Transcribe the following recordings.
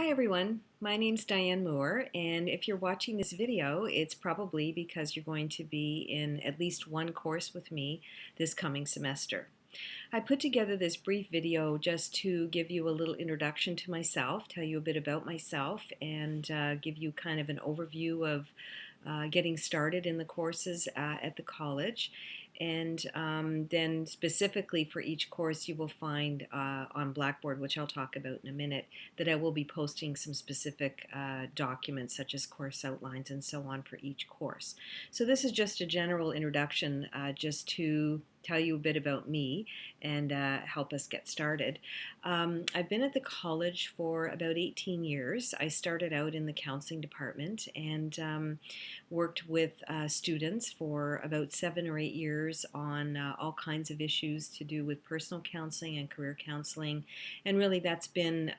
Hi everyone, my name's Diane Moore, and if you're watching this video, it's probably because you're going to be in at least one course with me this coming semester. I put together this brief video just to give you a little introduction to myself, tell you a bit about myself, and give you kind of an overview of getting started in the courses at the college. And then specifically for each course, you will find on Blackboard, which I'll talk about in a minute, that I will be posting some specific documents such as course outlines and so on for each course. So this is just a general introduction just to tell you a bit about me and help us get started. I've been at the college for about 18 years. I started out in the counseling department and worked with students for about 7 or 8 years on all kinds of issues to do with personal counseling and career counseling. And really, that's been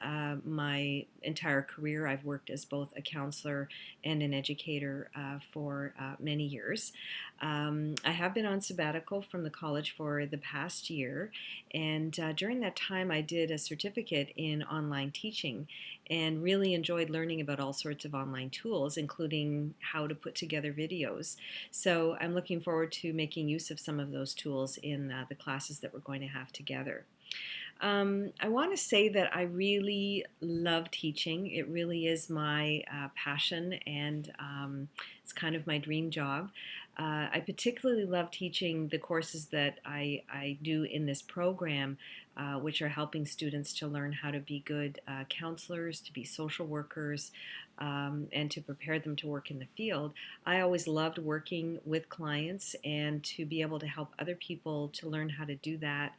my entire career. I've worked as both a counselor and an educator for many years. I have been on sabbatical from the college for the past year, and during that time, I did a certificate in online teaching and really enjoyed learning about all sorts of online tools, including how to put together videos. So I'm looking forward to making use of some of those tools in the classes that we're going to have together. I want to say that I really love teaching. It really is my passion, and it's kind of my dream job. I particularly love teaching the courses that I do in this program, which are helping students to learn how to be good counselors, to be social workers, and to prepare them to work in the field. I always loved working with clients and to be able to help other people to learn how to do that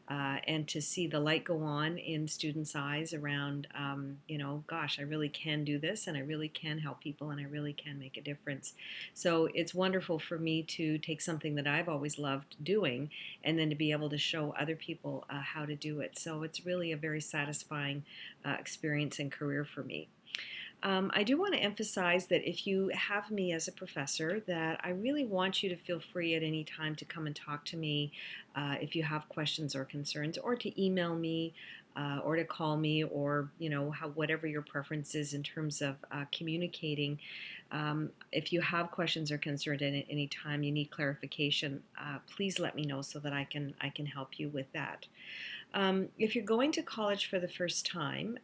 and to see the light go on in students' eyes around, gosh, I really can do this and I really can help people and I really can make a difference. So it's wonderful for me to take something that I've always loved doing and then to be able to show other people how to do it. So it's really a very satisfying experience and career for me. I do want to emphasize that if you have me as a professor, that I really want you to feel free at any time to come and talk to me if you have questions or concerns, or to email me, or to call me, or whatever your preference is in terms of communicating. If you have questions or concerns at any time, you need clarification, please let me know so that I can help you with that. If you're going to college for the first time,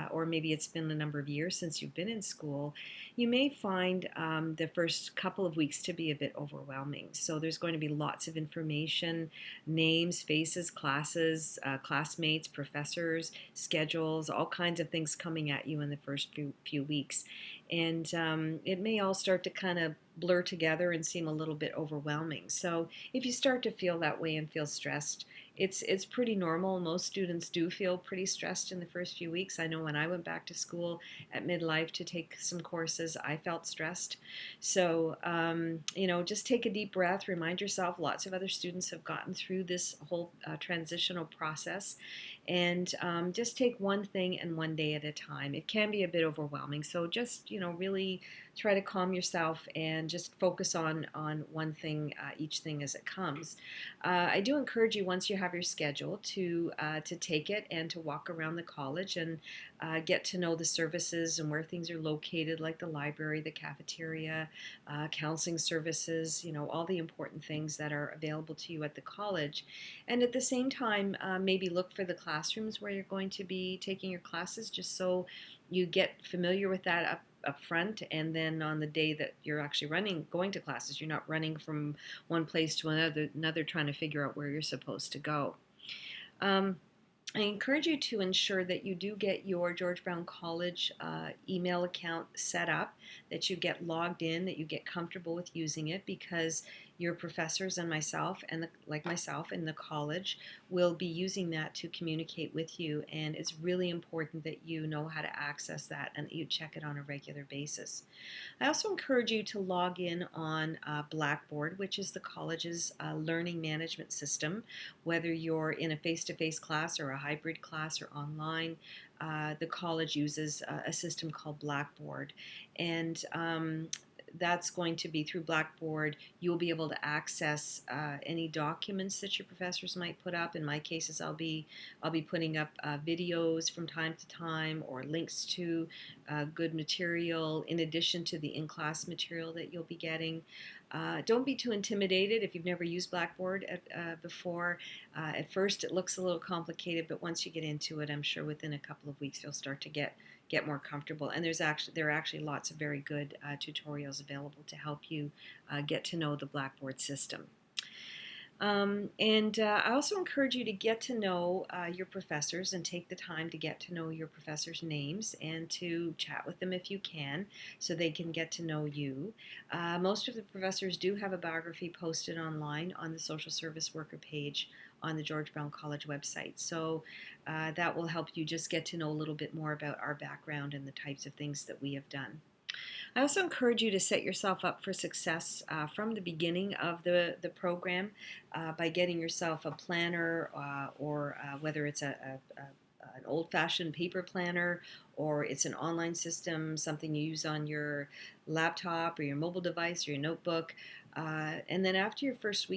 or maybe it's been a number of years since you've been in school, you may find the first couple of weeks to be a bit overwhelming. So there's going to be lots of information, names, faces, classes, classmates, professors, schedules, all kinds of things coming at you in the first few weeks. And it may all start to kind of blur together and seem a little bit overwhelming. So if you start to feel that way and feel stressed, it's pretty normal. Most students do feel pretty stressed in the first few weeks. I know when I went back to school at midlife to take some courses, I felt stressed. So, just take a deep breath, remind yourself lots of other students have gotten through this whole transitional process, and just take one thing and one day at a time. It can be a bit overwhelming, so just, really try to calm yourself and just focus on one thing, each thing as it comes. I do encourage you, once you have your schedule, to take it and to walk around the college and get to know the services and where things are located, like the library, the cafeteria, counseling services, all the important things that are available to you at the college. And at the same time, maybe look for the classrooms where you're going to be taking your classes, just so you get familiar with that up front, and then on the day that you're actually going to classes, you're not running from one place to another trying to figure out where you're supposed to go. Um, I encourage you to ensure that you do get your George Brown College email account set up, that you get logged in, that you get comfortable with using it, because your professors and myself, and like myself in the college, will be using that to communicate with you, and it's really important that you know how to access that and that you check it on a regular basis. I also encourage you to log in on Blackboard, which is the college's learning management system. Whether you're in a face-to-face class or a hybrid class or online, the college uses a system called Blackboard. And that's going to be through Blackboard. You'll be able to access any documents that your professors might put up. In my cases, I'll be putting up videos from time to time, or links to good material in addition to the in-class material that you'll be getting. Don't be too intimidated if you've never used Blackboard before. At first, it looks a little complicated, but once you get into it, I'm sure within a couple of weeks you'll start to get more comfortable. And there are actually lots of very good tutorials available to help you get to know the Blackboard system. I also encourage you to get to know your professors and take the time to get to know your professors' names and to chat with them if you can, so they can get to know you. Most of the professors do have a biography posted online on the social service worker page on the George Brown College website. So that will help you just get to know a little bit more about our background and the types of things that we have done. I also encourage you to set yourself up for success from the beginning of the program by getting yourself a planner, or whether it's an old-fashioned paper planner, or it's an online system, something you use on your laptop or your mobile device or your notebook. And then after your first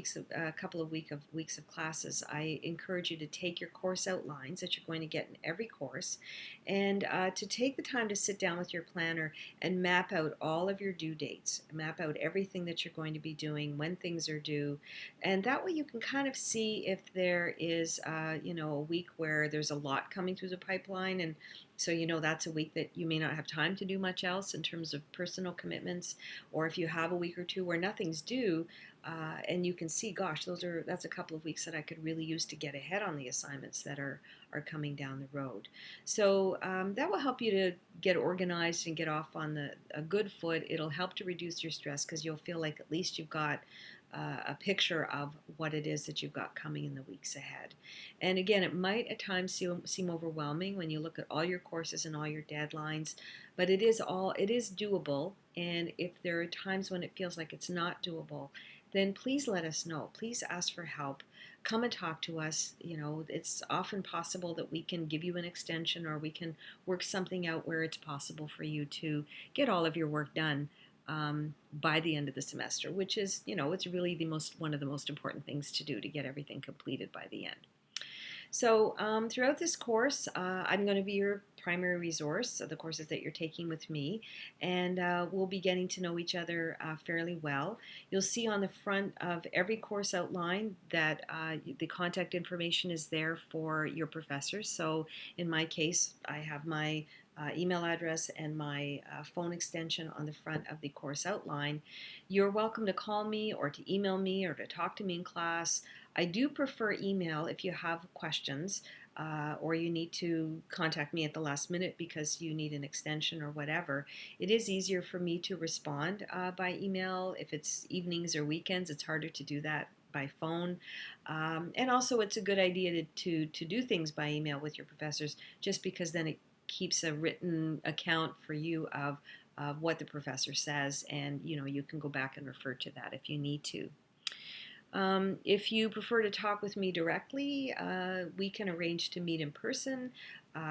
couple of weeks of classes, I encourage you to take your course outlines that you're going to get in every course, and to take the time to sit down with your planner and map out all of your due dates, map out everything that you're going to be doing, when things are due, and that way you can kind of see if there is, a week where there's a lot coming through the pipeline, and so that's a week that you may not have time to do much else in terms of personal commitments, or if you have a week or two where nothing's due, and you can see, gosh, that's a couple of weeks that I could really use to get ahead on the assignments that are coming down the road. So that will help you to get organized and get off on a good foot. It'll help to reduce your stress because you'll feel like at least you've got a picture of what it is that you've got coming in the weeks ahead. And again, it might at times seem overwhelming when you look at all your courses and all your deadlines, but it is doable. And if there are times when it feels like it's not doable, then please let us know. Please ask for help. Come and talk to us. It's often possible that we can give you an extension, or we can work something out where it's possible for you to get all of your work done by the end of the semester, which is, it's really one of the most important things to do, to get everything completed by the end. So throughout this course, I'm going to be your primary resource of the courses that you're taking with me, and we'll be getting to know each other fairly well. You'll see on the front of every course outline that the contact information is there for your professors. So in my case, I have my email address and my phone extension on the front of the course outline. You're welcome to call me or to email me or to talk to me in class. I do prefer email if you have questions, or you need to contact me at the last minute because you need an extension or whatever. It is easier for me to respond by email. If it's evenings or weekends, it's harder to do that by phone. And also, it's a good idea to do things by email with your professors, just because then it keeps a written account for you of what the professor says, and you can go back and refer to that if you need to. If you prefer to talk with me directly, we can arrange to meet in person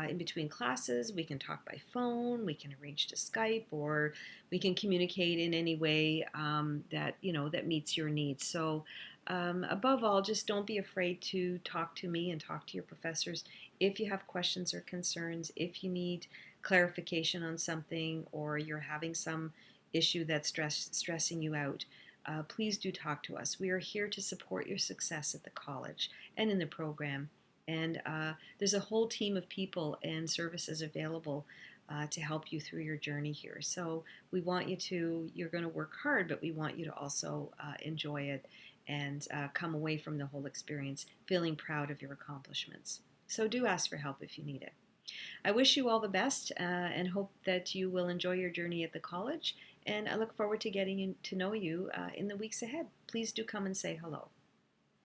in between classes. We can talk by phone. We can arrange to Skype, or we can communicate in any way that meets your needs. So above all, just don't be afraid to talk to me and talk to your professors if you have questions or concerns, if you need clarification on something, or you're having some issue that's stressing you out. Please do talk to us. We are here to support your success at the college and in the program. And there's a whole team of people and services available to help you through your journey here. So we want you're going to work hard, but we want you to also enjoy it and come away from the whole experience feeling proud of your accomplishments. So do ask for help if you need it. I wish you all the best and hope that you will enjoy your journey at the college, and I look forward to getting to know you in the weeks ahead. Please do come and say hello.